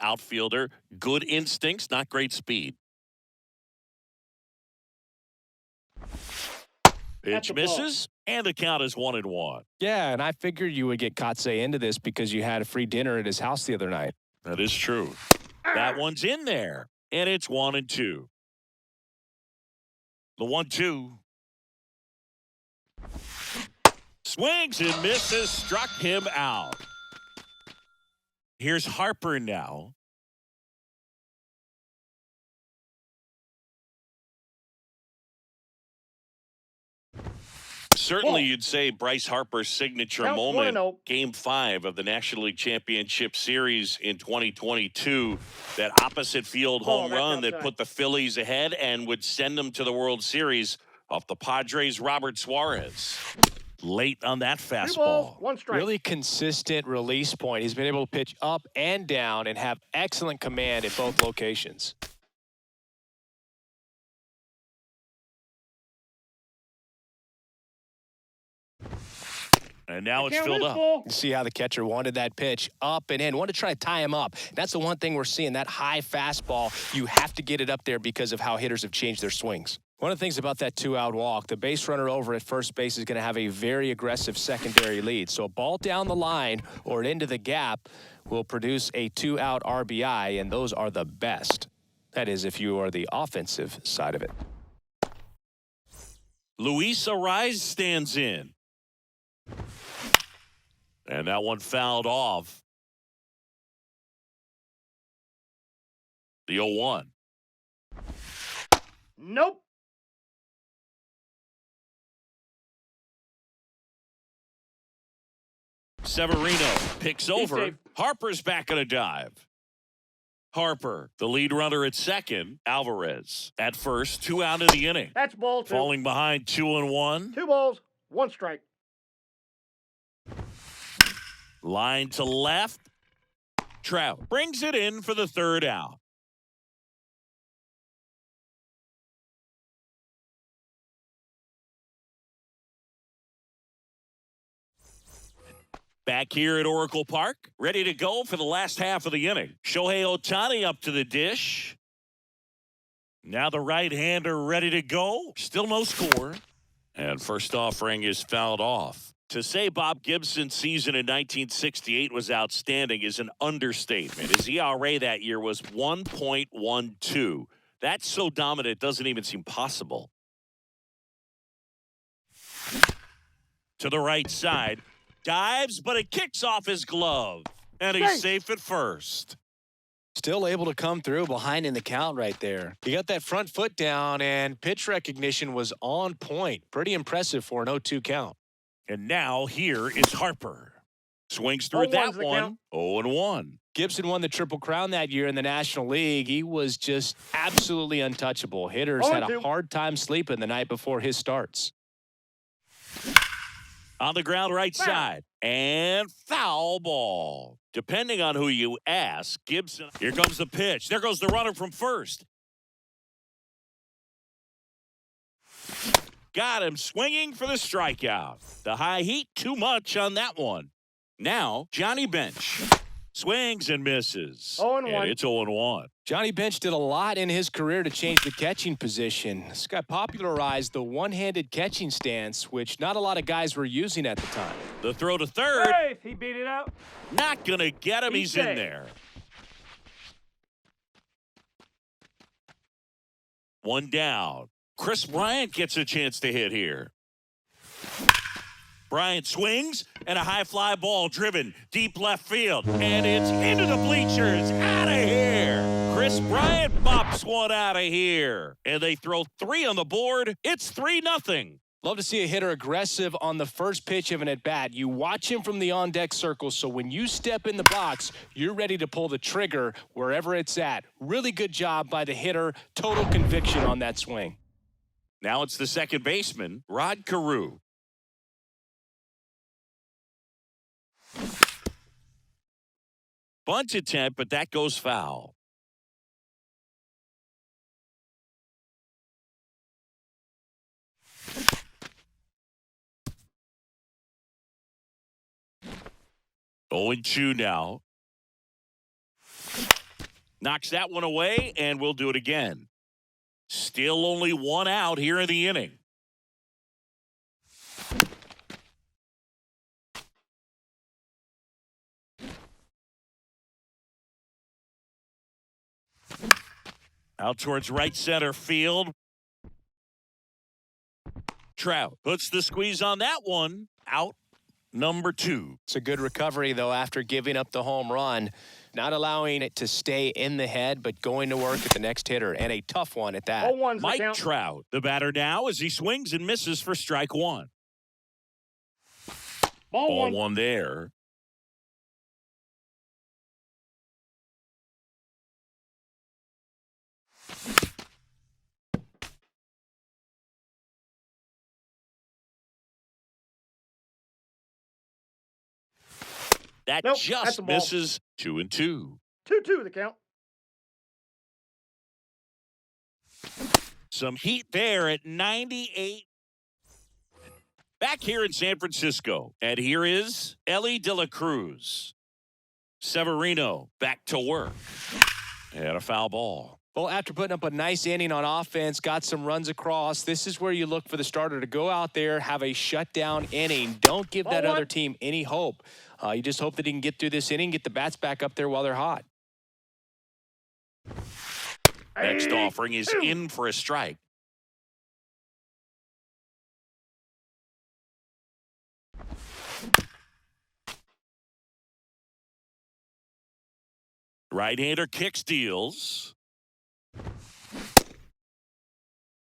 outfielder, good instincts, not great speed. Pitch misses, and the count is 1-1. Yeah, and I figured you would get Kotsay into this because you had a free dinner at his house the other night. That is true. That one's in there, and it's 1-2. The 1-2. Swings and misses, struck him out. Here's Harper now. Certainly, you'd say Bryce Harper's signature moment, Game 5 of the National League Championship Series in 2022, that opposite field home run that put the Phillies ahead and would send them to the World Series off the Padres' Robert Suarez. Late on that fastball. One strike. Really consistent release point. He's been able to pitch up and down and have excellent command at both locations. And now it's filled up. You see how the catcher wanted that pitch up and in. Wanted to try to tie him up. That's the one thing we're seeing, that high fastball. You have to get it up there because of how hitters have changed their swings. One of the things about that two-out walk, the base runner over at first base is going to have a very aggressive secondary lead. So a ball down the line or into the gap will produce a two-out RBI, and those are the best. That is, if you are the offensive side of it. Luis Arraez stands in. And that one fouled off. The 0-1. Nope. Severino picks over. Harper's back on a dive. Harper, the lead runner at second. Alvarez at first. 2 out of the inning. That's ball 2. Falling behind 2-1. 2 balls, 1 strike. Line to left. Trout brings it in for the 3rd out. Back here at Oracle Park, ready to go for the last half of the inning. Shohei Ohtani up to the dish. Now the right-hander ready to go. Still no score. And first offering is fouled off. To say Bob Gibson's season in 1968 was outstanding is an understatement. His ERA that year was 1.12. That's so dominant, it doesn't even seem possible. To the right side. Dives, but it kicks off his glove. And he's safe at first. Still able to come through behind in the count right there. He got that front foot down, and pitch recognition was on point. Pretty impressive for an 0-2 count. And now here is Harper. Swings through that one. 0-1. Gibson won the Triple Crown that year in the National League. He was just absolutely untouchable. Hitters had a hard time sleeping the night before his starts. On the ground right side. And foul ball. Depending on who you ask, Gibson. Here comes the pitch. There goes the runner from first. Got him swinging for the strikeout. The high heat, too much on that one. Now, Johnny Bench swings and misses. 0-1. And it's 0-1. Johnny Bench did a lot in his career to change the catching position. This guy popularized the one-handed catching stance, which not a lot of guys were using at the time. The throw to third. He beat it out. Not going to get him. He's in there. One down. Chris Bryant gets a chance to hit here. Bryant swings, and a high fly ball driven deep left field. And it's into the bleachers. Out of here. Chris Bryant bops one out of here. And they throw 3 on the board. It's 3-0. Love to see a hitter aggressive on the first pitch of an at-bat. You watch him from the on-deck circle, so when you step in the box, you're ready to pull the trigger wherever it's at. Really good job by the hitter. Total conviction on that swing. Now it's the second baseman, Rod Carew. Bunt attempt, but that goes foul. Oh, 0-2 now. Knocks that one away, and we'll do it again. Still only one out here in the inning. Out towards right center field. Trout puts the squeeze on that one. Out number 2. It's a good recovery, though, after giving up the home run. Not allowing it to stay in the head, but going to work at the next hitter, and a tough one at that. Mike Trout, the batter now, as he swings and misses for strike 1. Ball one there. That just misses. 2-2. 2-2 the count. Some heat there at 98. Back here in San Francisco. And here is Ellie De La Cruz. Severino back to work. And a foul ball. Well, after putting up a nice inning on offense, got some runs across, this is where you look for the starter to go out there, have a shutdown inning. Don't give that other team any hope. You just hope that he can get through this inning, get the bats back up there while they're hot. Next offering is in for a strike. Right-hander kicks, deals.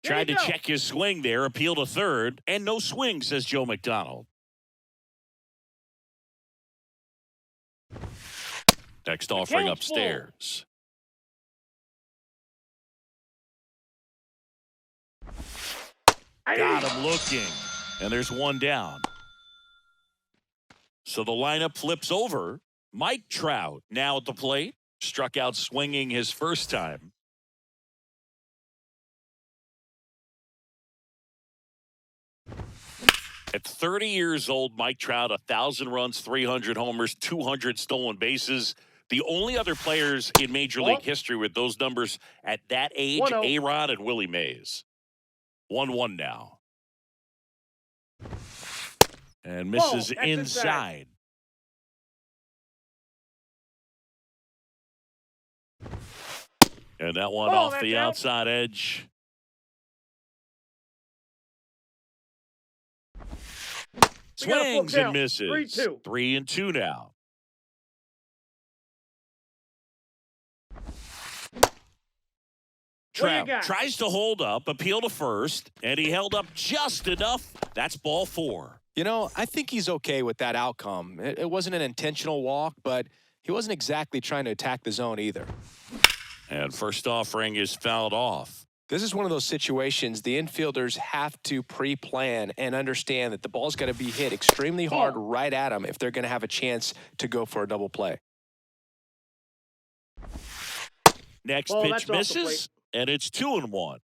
Tried to check his swing there, appeal to third, and no swing, says Joe McDonald. Next offering upstairs. Got him looking, and there's one down. So the lineup flips over. Mike Trout now at the plate. Struck out swinging his first time. At 30 years old, Mike Trout, 1,000 runs, 300 homers, 200 stolen bases. The only other players in Major League history with those numbers at that age, A-Rod and Willie Mays. 1-1 now. And misses inside. And that one off the outside edge. Swings and misses. 3-2. 3-2 now. Trout tries to hold up, appeal to first, and he held up just enough. That's ball 4. You know, I think he's okay with that outcome. It wasn't an intentional walk, but he wasn't exactly trying to attack the zone either. And first offering is fouled off. This is one of those situations the infielders have to pre-plan and understand that the ball's got to be hit extremely hard right at them if they're going to have a chance to go for a double play. Next pitch misses, and it's 2-1.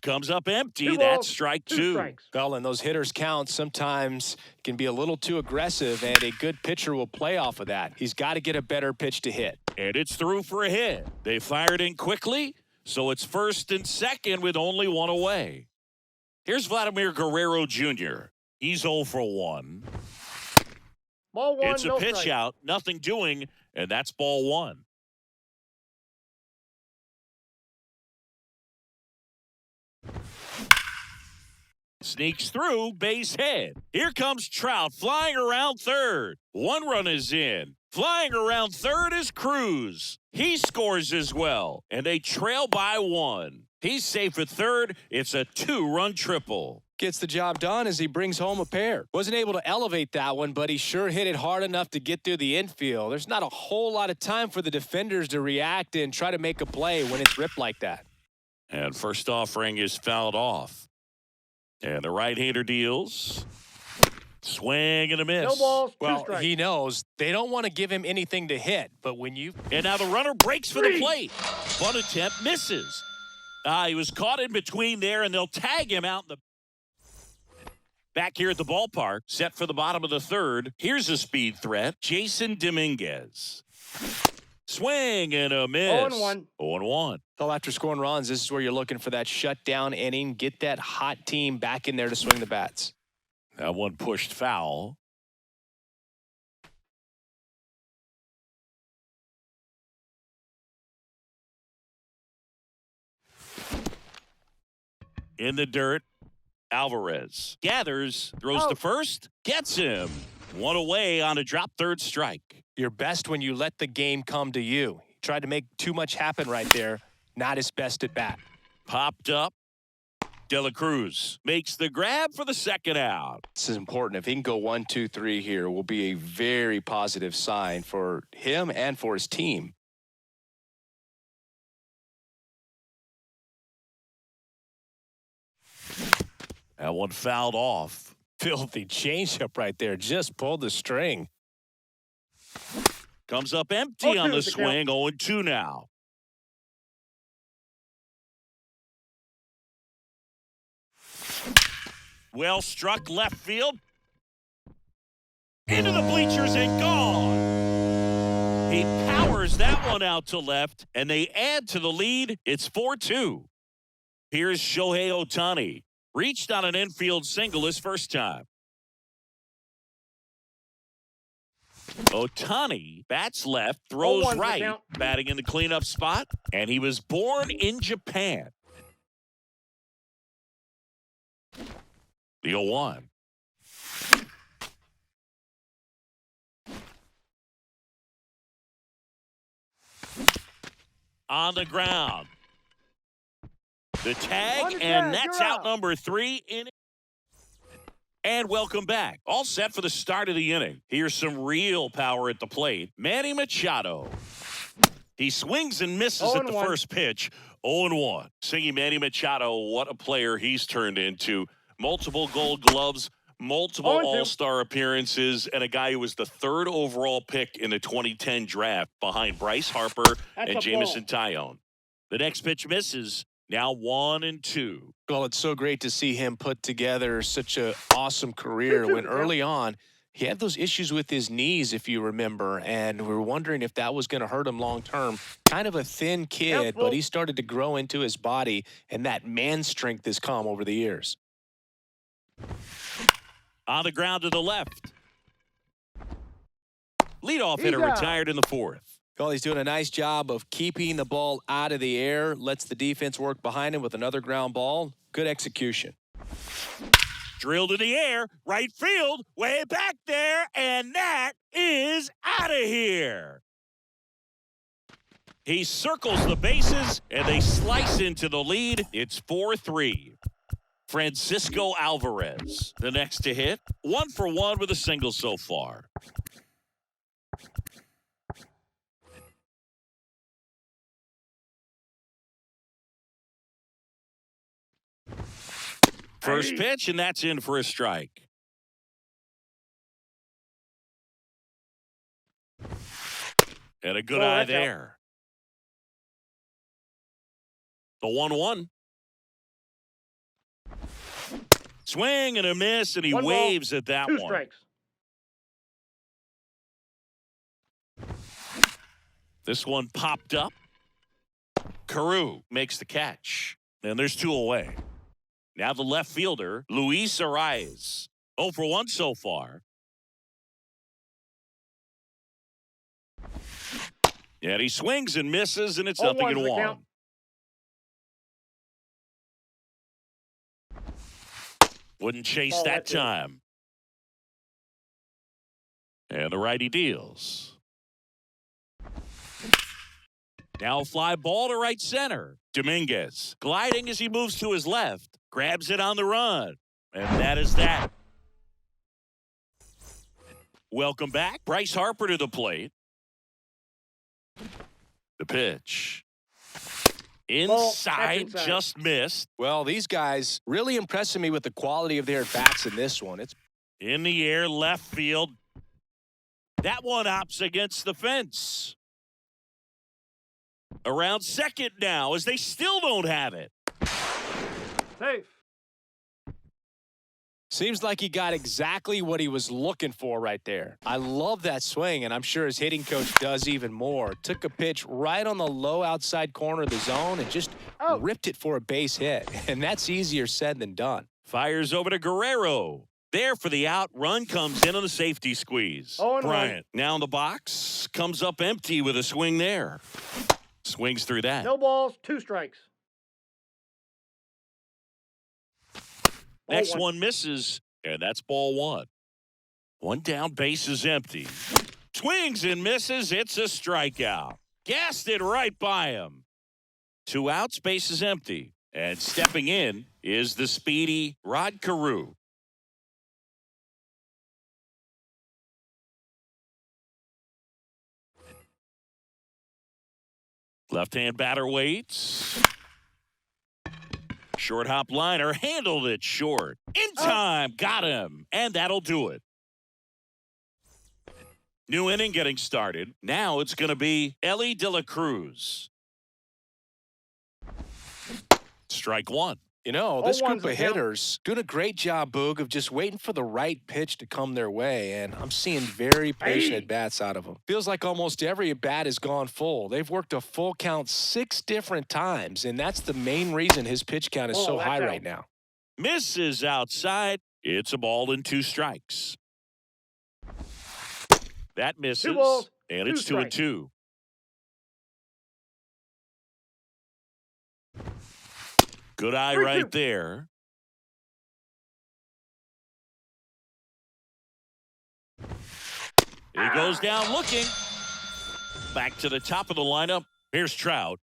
Comes up empty. That's strike 2. Well, and those hitters count sometimes can be a little too aggressive, and a good pitcher will play off of that. He's got to get a better pitch to hit. And it's through for a hit. They fired in quickly, so it's first and second with only one away. Here's Vladimir Guerrero Jr. He's 0 for 1. Ball 1, it's a pitch out, nothing doing, and that's ball 1. Sneaks through, base hit. Here comes Trout flying around third. One run is in. Flying around third is Cruz. He scores as well, and they trail by 1. He's safe at third. It's a 2-run triple. Gets the job done as he brings home a pair. Wasn't able to elevate that one, but he sure hit it hard enough to get through the infield. There's not a whole lot of time for the defenders to react and try to make a play when it's ripped like that. And first offering is fouled off. And the right-hander deals. Swing and a miss. No balls, 2 well, strikes. He knows they don't want to give him anything to hit, but when you... And now the runner breaks for the plate. Bunt attempt misses. He was caught in between there, and they'll tag him out in the... Back here at the ballpark, set for the bottom of the third. Here's a speed threat, Jason Dominguez. Swing and a miss. 0-1. 0-1. Well, after scoring runs, this is where you're looking for that shutdown inning. Get that hot team back in there to swing the bats. That one pushed foul. In the dirt, Alvarez gathers, throws to first, gets him. One away on a drop third strike. You're best when you let the game come to you. He tried to make too much happen right there. Not his best at bat. Popped up. De La Cruz makes the grab for the second out. This is important. If he can go 1, 2, 3 here, will be a very positive sign for him and for his team. That one fouled off. Filthy changeup right there. Just pulled the string. Comes up empty on the swing. 0-2 now. Well struck left field. Into the bleachers and gone. He powers that one out to left, and they add to the lead. It's 4-2. Here's Shohei Ohtani. Reached on an infield single his first time. Ohtani bats left, throws right, batting in the cleanup spot, and he was born in Japan. The 0-1. On the ground. The tag, and that's out number 3 in. And welcome back. All set for the start of the inning. Here's some real power at the plate. Manny Machado. He swings and misses at the first pitch. 0-1. Singing Manny Machado, what a player he's turned into. Multiple Gold Gloves, multiple All-Star appearances, and a guy who was the 3rd overall pick in the 2010 draft behind Bryce Harper and Jameson Taillon. The next pitch misses. Now 1-2. Well, it's so great to see him put together such an awesome career when early on he had those issues with his knees, if you remember, and we were wondering if that was going to hurt him long term. Kind of a thin kid, but he started to grow into his body, and that man strength has come over the years. On the ground to the left. Leadoff hitter retired in the 4th. Well, he's doing a nice job of keeping the ball out of the air, lets the defense work behind him with another ground ball. Good execution. Drilled in the air, right field, way back there, and that is out of here. He circles the bases, and they slice into the lead. It's 4-3. Francisco Alvarez, the next to hit. 1 for 1 with a single so far. First pitch, and that's in for a strike. And a good eye there. The 1-1. Swing and a miss, and he waves at that one. 2 strikes. This one popped up. Carew makes the catch. And there's 2 away. Now the left fielder, Luis Arias. 0 for 1 so far. And he swings and misses, and it's 0-1. Wouldn't chase that time. And the righty deals. Now a fly ball to right center. Dominguez gliding as he moves to his left. Grabs it on the run. And that is that. Welcome back. Bryce Harper to the plate. The pitch. Inside, just missed. Well, these guys really impressing me with the quality of their bats in this one. It's in the air, left field. That one opts against the fence. Around second now as they still don't have it. Safe. Seems like he got exactly what he was looking for right there. I love that swing, and I'm sure his hitting coach does even more. Took a pitch right on the low outside corner of the zone and just ripped it for a base hit. And that's easier said than done. Fires over to Guerrero. There for the out. Run comes in on the safety squeeze. Bryant now in the box. Comes up empty with a swing there. Swings through that. No balls, 2 strikes. Next one misses, and that's ball 1. 1 down, base is empty. Swings and misses. It's a strikeout. Gassed it right by him. 2 outs, base is empty. And stepping in is the speedy Rod Carew. Left-hand batter waits. Short hop liner, handled it short. In time, got him, and that'll do it. New inning getting started. Now it's going to be Ellie De La Cruz. Strike 1. You know, this group of 0-1's hitters doing a great job, Boog, of just waiting for the right pitch to come their way, and I'm seeing very patient at-bats out of them. Feels like almost every at-bat has gone full. They've worked a full count 6 different times, and that's the main reason his pitch count is so high right now. Misses outside. It's a ball and 2 strikes. That misses, 2 balls, and 2 it's 2 and 2. Good eye right there. He goes down looking. Back to the top of the lineup. Here's Trout.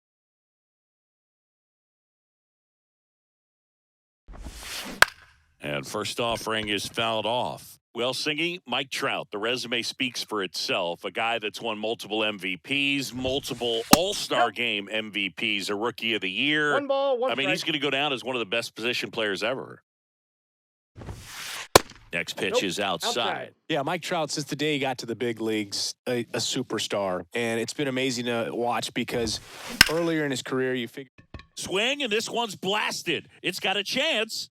And first offering is fouled off. Well, Singy, Mike Trout, the resume speaks for itself. A guy that's won multiple MVPs, multiple All-Star Game MVPs, a Rookie of the Year. 1 ball, 1 I mean, strike. he's going to go down as one of the best position players ever. Next pitch is outside. Yeah, Mike Trout, since the day he got to the big leagues, a superstar. And it's been amazing to watch because earlier in his career, you figure. Swing, and this one's blasted. It's got a chance.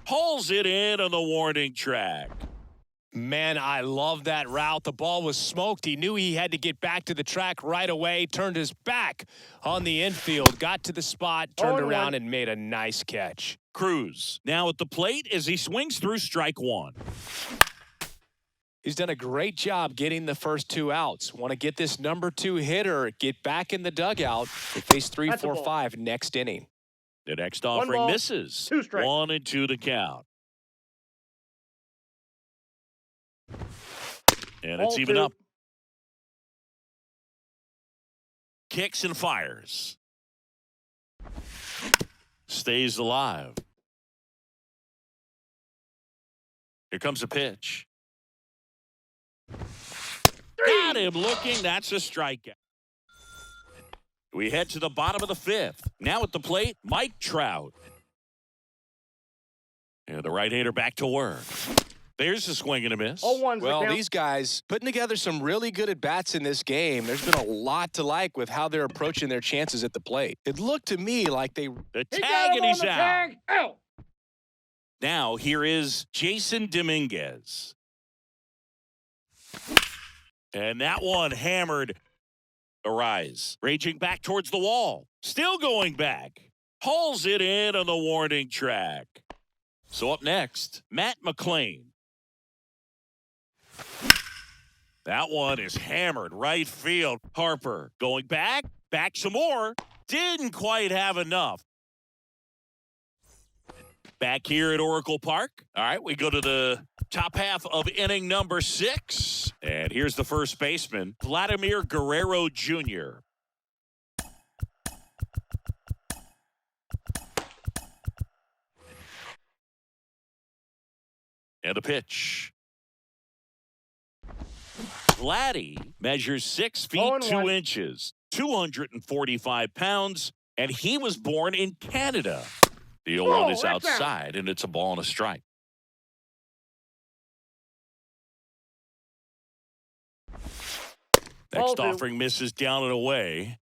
Pulls it in on the warning track. Man, I love that route. The ball was smoked. He knew he had to get back to the track right away. Turned his back on the infield. Got to the spot. Turned around and made a nice catch. Cruz now at the plate as he swings through strike 1. He's done a great job getting the first 2 outs. Want to get this number 2 hitter, get back in the dugout. They face 3, 4, 5 next inning. The next offering misses. 2 strikes. 1 and 2 to count. And it's even up. Kicks and fires. Stays alive. Here comes a pitch. Got him looking. That's a strikeout. We head to the bottom of the 5th. Now at the plate, Mike Trout. And the right-hander back to work. There's a swing and a miss. 0-1's Well, the count. these guys putting together some really good at-bats in this game. There's been a lot to like with how they're approaching their chances at the plate. It looked to me like they... The He got tag, him and on he's the out. tag. Out. Now, here is Jason Dominguez. And that one hammered. Arise. Raging back towards the wall. Still going back. Hauls it in on the warning track. So up next, Matt McClain. That one is hammered right field. Harper going back some more. Didn't quite have enough. Back here at Oracle Park. All right, we go to the top half of inning number 6. And here's the first baseman, Vladimir Guerrero Jr. And a pitch. Vladdy measures 6 feet 2 inches, 245 pounds, and he was born in Canada. The 0-1 is outside, and it's a ball and a strike. Next offering misses down and away.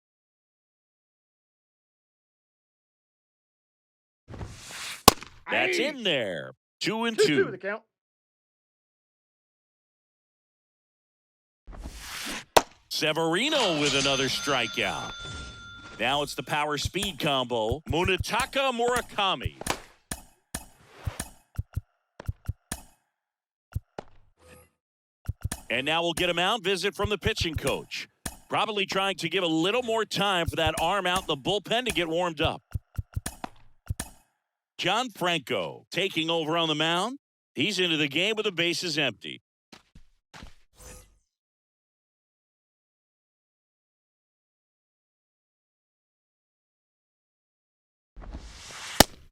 That's in there. 2-2 the count. Severino with another strikeout. Now it's the power speed combo. Munetaka Murakami. And now we'll get a mound visit from the pitching coach. Probably trying to give a little more time for that arm out in the bullpen to get warmed up. John Franco taking over on the mound. He's into the game with the bases empty.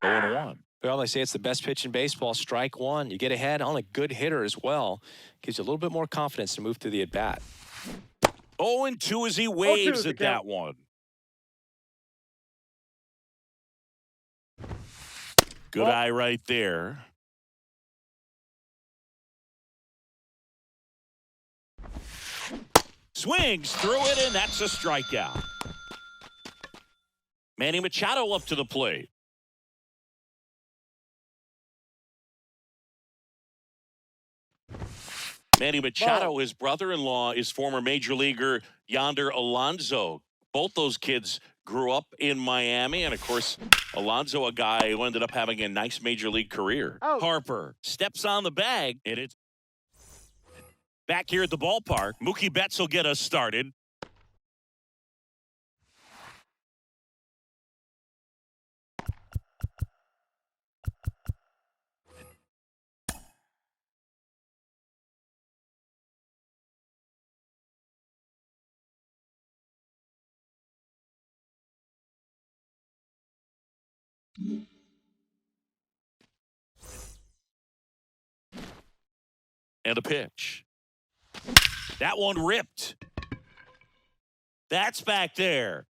Oh, 1. Well, they say it's the best pitch in baseball. Strike one. You get ahead on a good hitter as well. Gives you a little bit more confidence to move through the at-bat. 0-2 as he waves at that one. Good eye right there. Swings through it, and that's a strikeout. Manny Machado up to the plate. Manny Machado, his brother-in-law, is former major leaguer Yonder Alonso. Both those kids grew up in Miami, and of course, Alonso, a guy who ended up having a nice major league career. Oh. Harper steps on the bag, and it's back here at the ballpark. Mookie Betts will get us started. And a pitch. That one ripped. That's back there.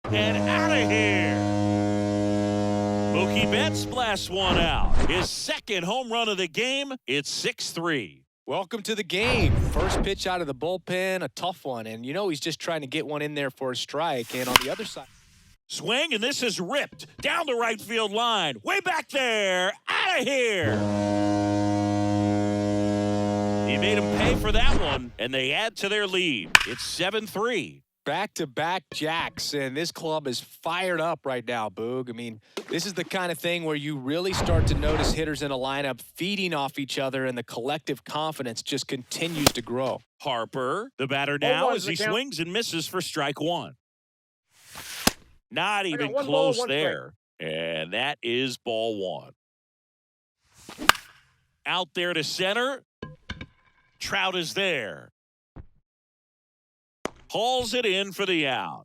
And out of here. Mookie Betts blasts one out. His second home run of the game. It's 6-3. Welcome to the game. First pitch out of the bullpen, a tough one. And you know he's just trying to get one in there for a strike. And on the other side. Swing, and this is ripped down the right field line. Way back there. Out of here. He made him pay for that one, and they add to their lead. It's 7-3. Back-to-back jacks, and this club is fired up right now, Boog. I mean, this is the kind of thing where you really start to notice hitters in a lineup feeding off each other, and the collective confidence just continues to grow. Harper, the batter now, as he swings and misses for strike one. Not even close there. And that is ball one. Out there to center. Trout is there. Hauls it in for the out.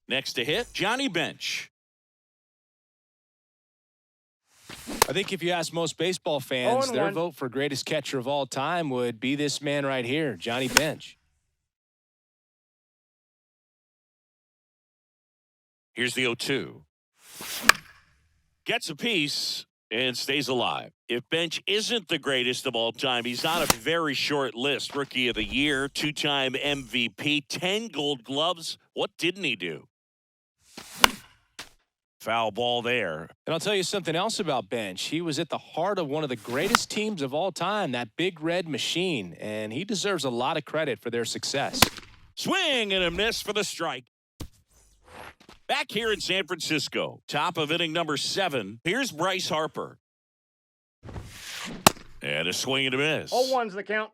Next to hit, Johnny Bench. I think if you ask most baseball fans, their vote for greatest catcher of all time would be this man right here, Johnny Bench. Here's the 0-2. Gets a piece and stays alive. If Bench isn't the greatest of all time, he's on a very short list. Rookie of the Year, two-time MVP, 10 Gold Gloves. What didn't he do? Foul ball there. And I'll tell you something else about Bench. He was at the heart of one of the greatest teams of all time, that Big Red Machine, and he deserves a lot of credit for their success. Swing and a miss for the strike. Back here in San Francisco, top of inning number 7, here's Bryce Harper. And a swing and a miss. 0-1's the count.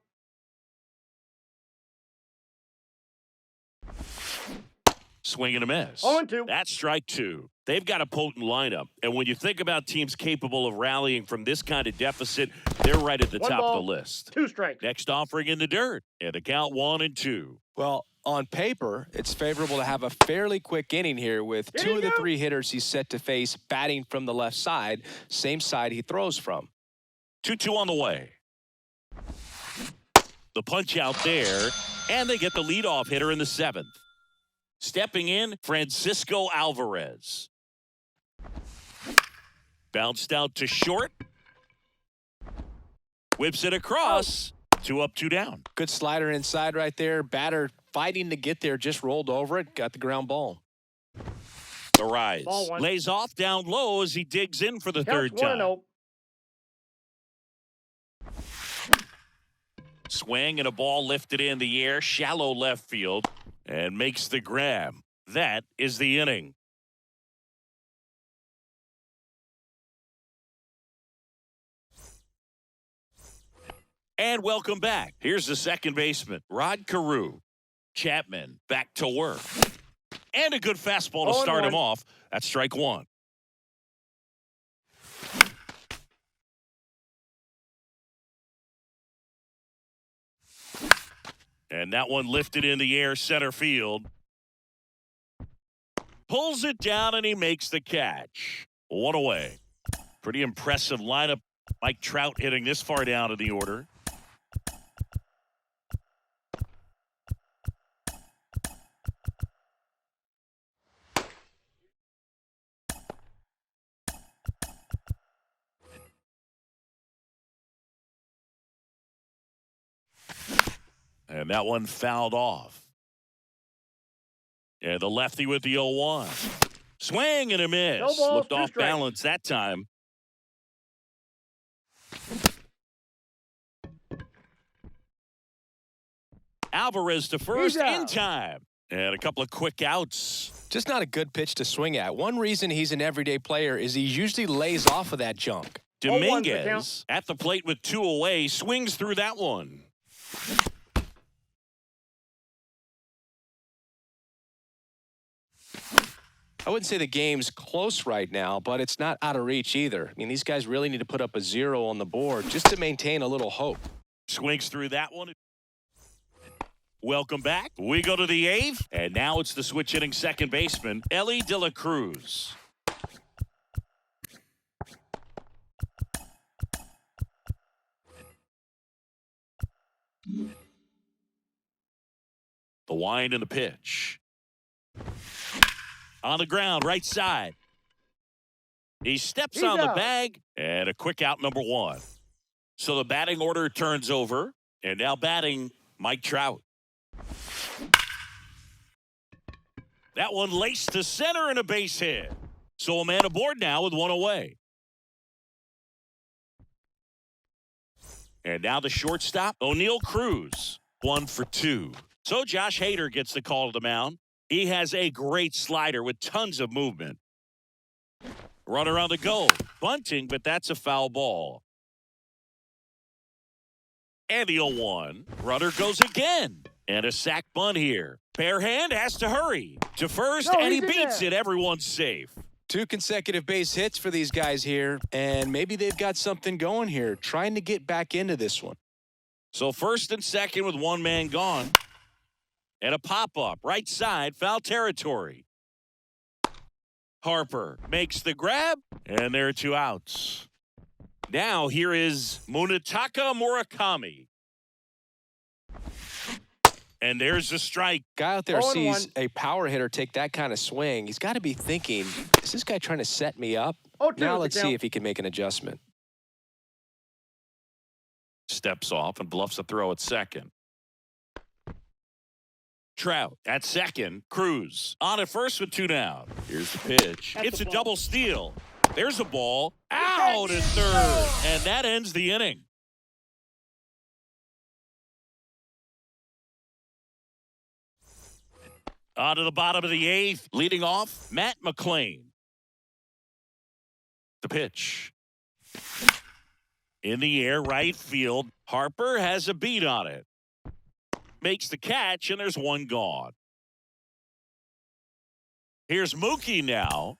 Swing and a miss. 0-2. That's strike 2. They've got a potent lineup. And when you think about teams capable of rallying from this kind of deficit, they're right at the top of the list. 2 strikes. Next offering in the dirt. And the count 1-2. Well, on paper, it's favorable to have a fairly quick inning here with 2 of the 3 hitters he's set to face batting from the left side, same side he throws from. 2-2 on the way. The punch out there, and they get the leadoff hitter in the 7th. Stepping in, Francisco Alvarez. Bounced out to short. Whips it across. 2 up, 2 down. Good slider inside right there. Batter fighting to get there, just rolled over it, got the ground ball. The rise. Ball one. Lays off down low as he digs in for the Counts third time. 1-0. Swing and a ball lifted in the air, shallow left field, and makes the grab. That is the inning. And welcome back. Here's the second baseman, Rod Carew. Chapman back to work. And a good fastball to start him off. That's strike one. And that one lifted in the air, center field. Pulls it down and he makes the catch. One away. Pretty impressive lineup. Mike Trout hitting this far down in the order. And that one fouled off. And the lefty with the 0-1. Swing and a miss. No balls, Looked 2 off strikes. balance that time. Alvarez to first He's in out. time. And a couple of quick outs. Just not a good pitch to swing at. One reason he's an everyday player is he usually lays off of that junk. 0-1's the Dominguez count. at the plate with 2 away. Swings through that one. I wouldn't say the game's close right now, but it's not out of reach either. I mean, these guys really need to put up a 0 on the board just to maintain a little hope. Swings through that one. Welcome back. We go to the 8th, and now it's the switch hitting second baseman, Ellie De La Cruz. The wind and the pitch. On the ground, right side. He steps He's on the out. bag, and a quick out, number 1. So the batting order turns over, and now batting Mike Trout. That one laced to center and a base hit. So a man aboard now with 1 away. And now the shortstop, O'Neal Cruz, 1 for 2. So Josh Hader gets the call to the mound. He has a great slider with tons of movement. Runner on the go. Bunting, but that's a foul ball. And the 0-1. Runner goes again. And a sac bunt here. Bare hand has to hurry to first, No, and he he's in beats there. it. Everyone's safe. 2 consecutive base hits for these guys here, and maybe they've got something going here, trying to get back into this one. So first and second with 1 man gone. And a pop-up, right side, foul territory. Harper makes the grab, and there are 2 outs. Now here is Munetaka Murakami. And there's the strike. Guy out there 0-1. sees a power hitter take that kind of swing. He's got to be thinking, is this guy trying to set me up? 0-2 Now the let's see count. if he can make an adjustment. Steps off and bluffs a throw at second. Trout at second. Cruz on at first with 2 down. Here's the pitch. That's It's the a ball. double steal. There's a ball. Out at third. And that ends the inning. On to the bottom of the 8th. Leading off, Matt McClain. The pitch. In the air, right field. Harper has a beat on it. Makes the catch, and there's 1 gone. Here's Mookie now.